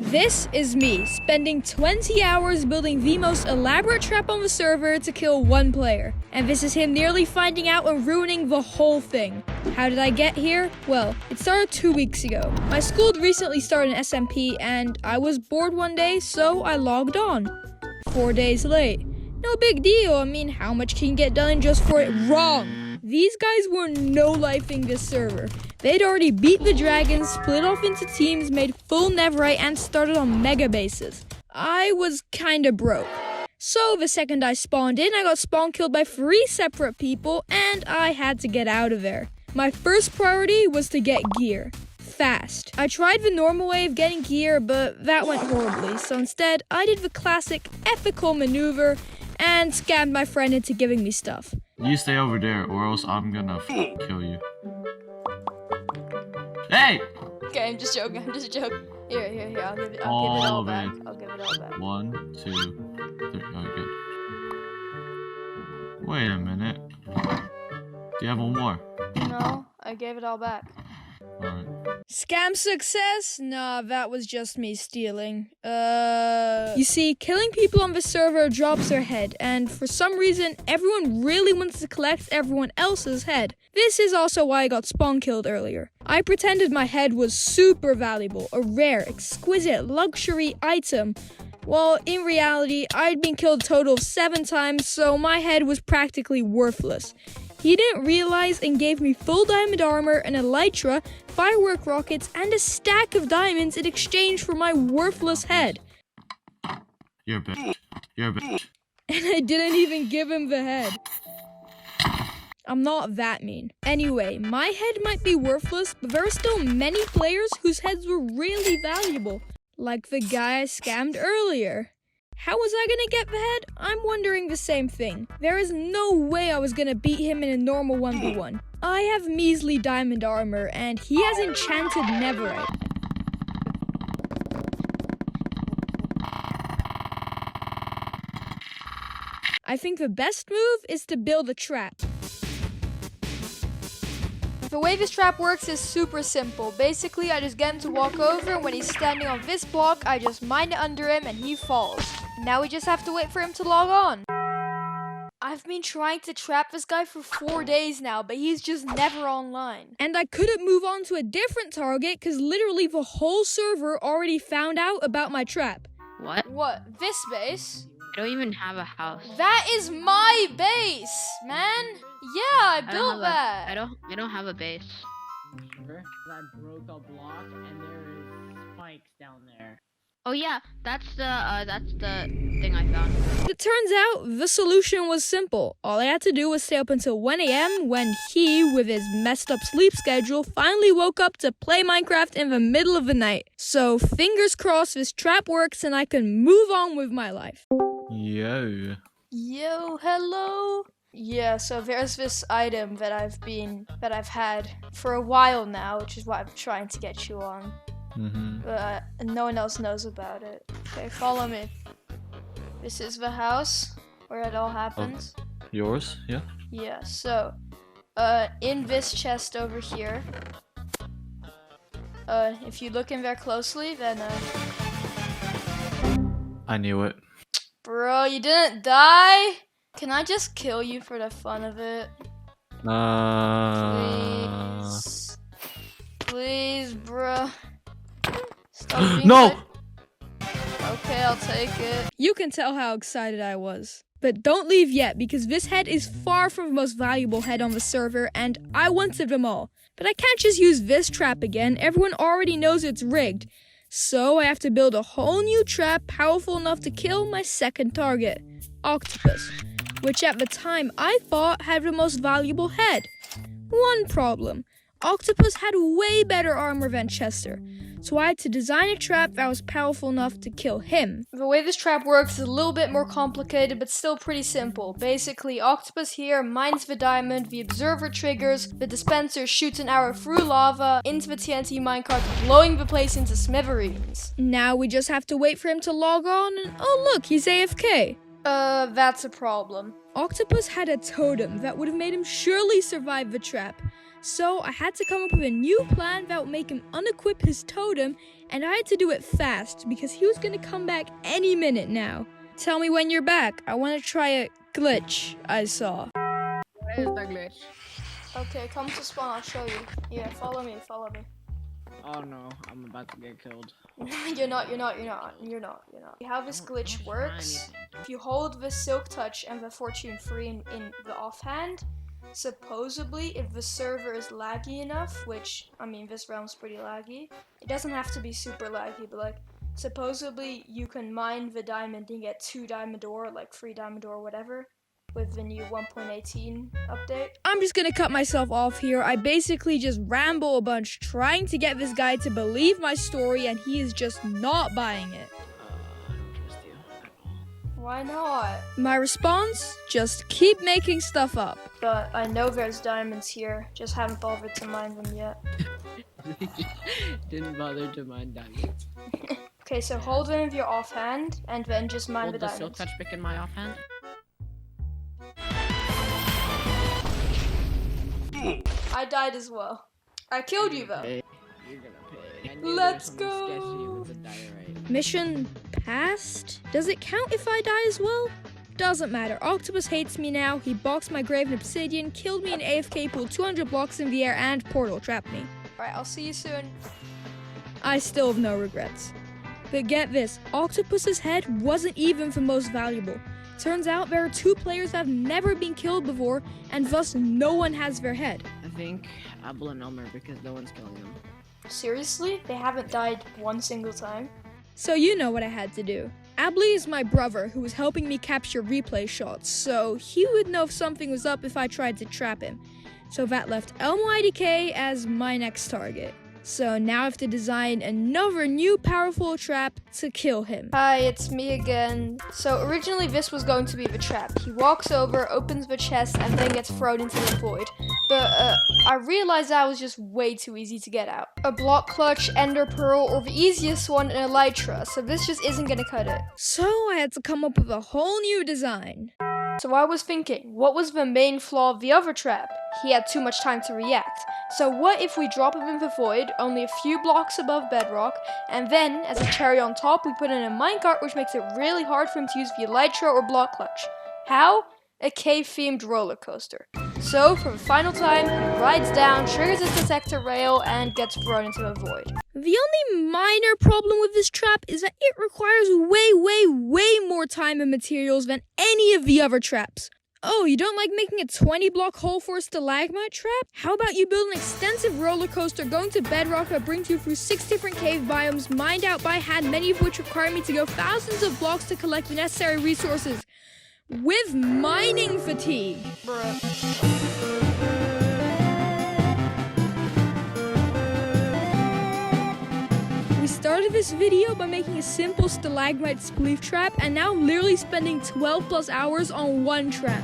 This is me, spending 20 hours building the most elaborate trap on the server to kill one player. And this is him nearly finding out and ruining the whole thing. How did I get here? Well, it started 2 weeks ago. My school recently started an SMP and I was bored one day, so I logged on. 4 days late. No big deal, I mean, how much can you get done just for it? Wrong! These guys were no-lifing this server. They'd already beat the dragons, split off into teams, made full netherite, and started on mega bases. I was kinda broke. So the second I spawned in, I got spawn killed by 3 separate people, and I had to get out of there. My first priority was to get gear. Fast. I tried the normal way of getting gear, but that went horribly, so instead, I did the classic ethical maneuver and scammed my friend into giving me stuff. You stay over there, or else I'm gonna kill you. Hey! Okay, I'm just joking. Here. I'll give it all back. I'll give it all back. 1, 2, 3. Oh, good. Wait a minute. Do you have one more? No, I gave it all back. Alright. Scam success? Nah, that was just me stealing. You see, killing people on the server drops their head, and for some reason, everyone really wants to collect everyone else's head. This is also why I got spawn killed earlier. I pretended my head was super valuable, a rare, exquisite, luxury item. Well, in reality, I'd been killed a total of 7 times, so my head was practically worthless. He didn't realize and gave me full diamond armor, an elytra, firework rockets, and a stack of diamonds in exchange for my worthless head. You're a bitch. You're a bitch. And I didn't even give him the head. I'm not that mean. Anyway, my head might be worthless, but there are still many players whose heads were really valuable. Like the guy I scammed earlier. How was I gonna get the head? I'm wondering the same thing. There is no way I was gonna beat him in a normal 1v1. I have measly diamond armor, and he has enchanted netherite. I think the best move is to build a trap. The way this trap works is super simple. Basically, I just get him to walk over, and when he's standing on this block, I just mine it under him and he falls. Now we just have to wait for him to log on. I've been trying to trap this guy for 4 days now, but he's just never online. And I couldn't move on to a different target because literally the whole server already found out about my trap. What? What? This base? I don't even have a house. That is my base, man. Yeah, I built that. I don't have a base. I broke a block and there is spikes down there. Oh yeah, that's the thing I found. It turns out the solution was simple. All I had to do was stay up until 1 AM when he, with his messed up sleep schedule, finally woke up to play Minecraft in the middle of the night. So fingers crossed this trap works and I can move on with my life. Yo. Yo, hello. Yeah, so there's this item that I've had for a while now, which is why I'm trying to get you on. But no one else knows about it. Okay, follow me. This is the house where it all happens. Yours? Yeah? Yeah, so, in this chest over here, if you look in there closely, then, I knew it. Bro, you didn't die? Can I just kill you for the fun of it? Please. Please, bro. Stop being No! Okay, I'll take it. You can tell how excited I was. But don't leave yet, because this head is far from the most valuable head on the server, and I wanted them all. But I can't just use this trap again. Everyone already knows it's rigged. So I have to build a whole new trap powerful enough to kill my second target, Octopus, which at the time I thought had the most valuable head. One problem, Octopus had way better armor than Chester, so I had to design a trap that was powerful enough to kill him. The way this trap works is a little bit more complicated, but still pretty simple. Basically, Octopus here mines the diamond, the observer triggers, the dispenser shoots an arrow through lava into the TNT minecart, blowing the place into smithereens. Now we just have to wait for him to log on, and oh look, he's AFK. That's a problem. Octopus had a totem that would have made him surely survive the trap. So I had to come up with a new plan that would make him unequip his totem and I had to do it fast because he was gonna come back any minute now. Tell me when you're back. I want to try a glitch I saw. What is the glitch? Okay, come to spawn, I'll show you. Yeah, follow me. Oh no, I'm about to get killed. You're not. How this glitch works, if you hold the Silk Touch and the Fortune Free in the offhand, supposedly if the server is laggy enough, which, I mean, this realm's pretty laggy, it doesn't have to be super laggy, but like, supposedly you can mine the diamond and get 2 diamond ore, like 3 diamond ore, whatever, with the new 1.18 update. I'm just gonna cut myself off here. I basically just ramble a bunch trying to get this guy to believe my story, and he is just not buying it. I don't trust you at all. Why not? My response? Just keep making stuff up. But I know there's diamonds here, just haven't bothered to mine them yet. Didn't bother to mine diamonds. Okay, so hold them with your offhand, and then just mine Hold the the diamonds. silk touch pick in my offhand. I died as well. I killed you though. You're gonna pay. I knew Let's there was something go. sketchy with the diorite. Mission passed? Does it count if I die as well? Doesn't matter. Octopus hates me now. He boxed my grave in obsidian, killed me in AFK, pulled 200 blocks in the air, and portal trapped me. Alright, I'll see you soon. I still have no regrets. But get this, Octopus's head wasn't even the most valuable. Turns out there are 2 players that have never been killed before, and thus no one has their head. I think Abel and Elmer because no one's killing them. Seriously? They haven't died one single time? So you know what I had to do. Abley is my brother who was helping me capture replay shots, so he would know if something was up if I tried to trap him. So that left Elmo IDK as my next target. So now I have to design another new powerful trap to kill him. Hi, it's me again. So originally this was going to be the trap. He walks over, opens the chest, and then gets thrown into the void. But I realized that was just way too easy to get out. A block clutch, ender pearl, or the easiest one, an elytra. So this just isn't gonna cut it. So I had to come up with a whole new design. So I was thinking, what was the main flaw of the other trap? He had too much time to react. So what if we drop him in the void, only a few blocks above bedrock, and then, as a cherry on top, we put in a minecart which makes it really hard for him to use the elytra or block clutch. How? A cave-themed roller coaster. So, for the final time, he rides down, triggers his detector rail, and gets thrown into the void. The only minor problem with this trap is that it requires way more time and materials than any of the other traps. Oh, you don't like making a 20-block hole for a stalagmite trap? How about you build an extensive roller coaster going to bedrock that brings you through 6 different cave biomes, mined out by hand, many of which require me to go thousands of blocks to collect the necessary resources. With mining fatigue. Bruh. We started this video by making a simple stalagmite spleef trap, and now literally spending 12 plus hours on one trap.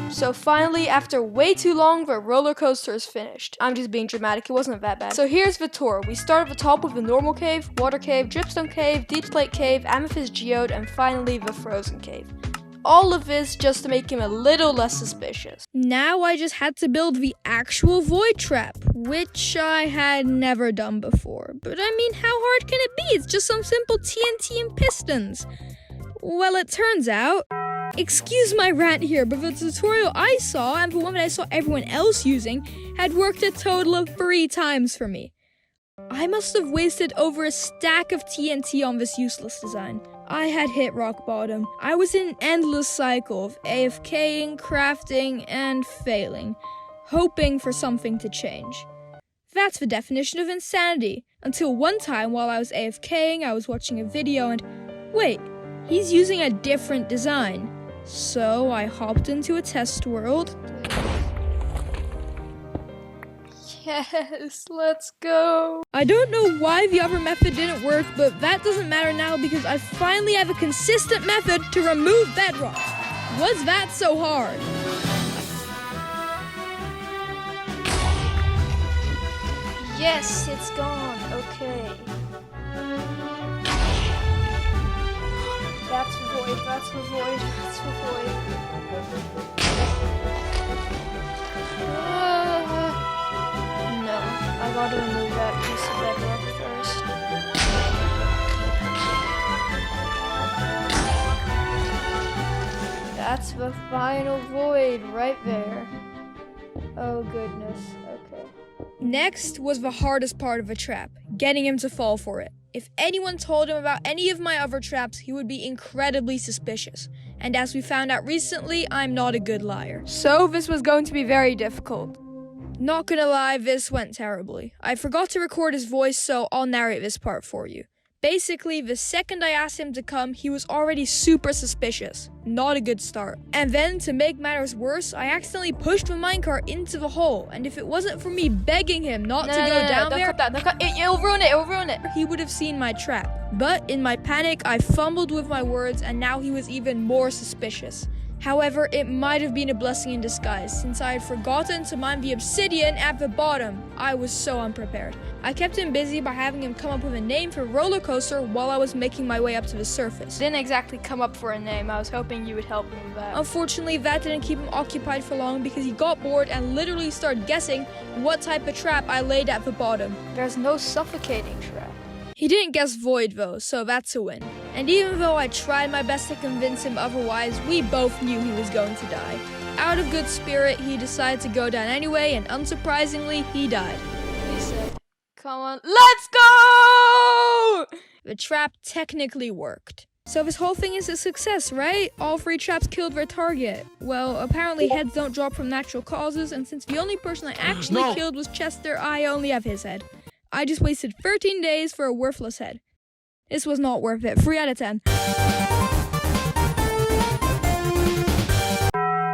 So finally, after way too long, the roller coaster is finished. I'm just being dramatic, it wasn't that bad. So here's the tour. We start at the top with the normal cave, water cave, dripstone cave, deep slate cave, amethyst geode, and finally the frozen cave. All of this just to make him a little less suspicious. Now I just had to build the actual void trap, which I had never done before. But I mean, how hard can it be? It's just some simple TNT and pistons. Well, it turns out, excuse my rant here, but the tutorial I saw and the one that I saw everyone else using had worked a total of 3 times for me. I must have wasted over a stack of TNT on this useless design. I had hit rock bottom. I was in an endless cycle of AFKing, crafting, and failing, hoping for something to change. That's the definition of insanity. Until one time while I was AFKing, I was watching a video and, wait, he's using a different design. So I hopped into a test world. Yes, let's go. I don't know why the other method didn't work, but that doesn't matter now because I finally have a consistent method to remove bedrock. Was that so hard? Yes, it's gone. Okay. That's for void, that's for void, that's for void. No, I gotta remove that piece of bedrock first. That's the final void right there. Oh goodness, okay. Next was the hardest part of a trap, getting him to fall for it. If anyone told him about any of my other traps, he would be incredibly suspicious. And as we found out recently, I'm not a good liar. So this was going to be very difficult. Not gonna lie, this went terribly. I forgot to record his voice, so I'll narrate this part for you. Basically, the second I asked him to come, he was already super suspicious. Not a good start. And then, to make matters worse, I accidentally pushed the minecart into the hole, and if it wasn't for me begging him not to go down there, it'll ruin it, he would have seen my trap. But in my panic, I fumbled with my words, and now he was even more suspicious. However, it might have been a blessing in disguise, since I had forgotten to mine the obsidian at the bottom. I was so unprepared. I kept him busy by having him come up with a name for roller coaster while I was making my way up to the surface. Didn't exactly come up for a name, I was hoping you would help me with that. Unfortunately, that didn't keep him occupied for long because he got bored and literally started guessing what type of trap I laid at the bottom. There's no suffocating trap. He didn't guess void though, so that's a win. And even though I tried my best to convince him otherwise, we both knew he was going to die. Out of good spirit, he decided to go down anyway, and unsurprisingly, he died. He said, "Come on, let's go!" The trap technically worked. So this whole thing is a success, right? All 3 traps killed their target. Well, apparently heads don't drop from natural causes, and since the only person I actually killed was Chester, I only have his head. I just wasted 13 days for a worthless head. This was not worth it. 3 out of 10.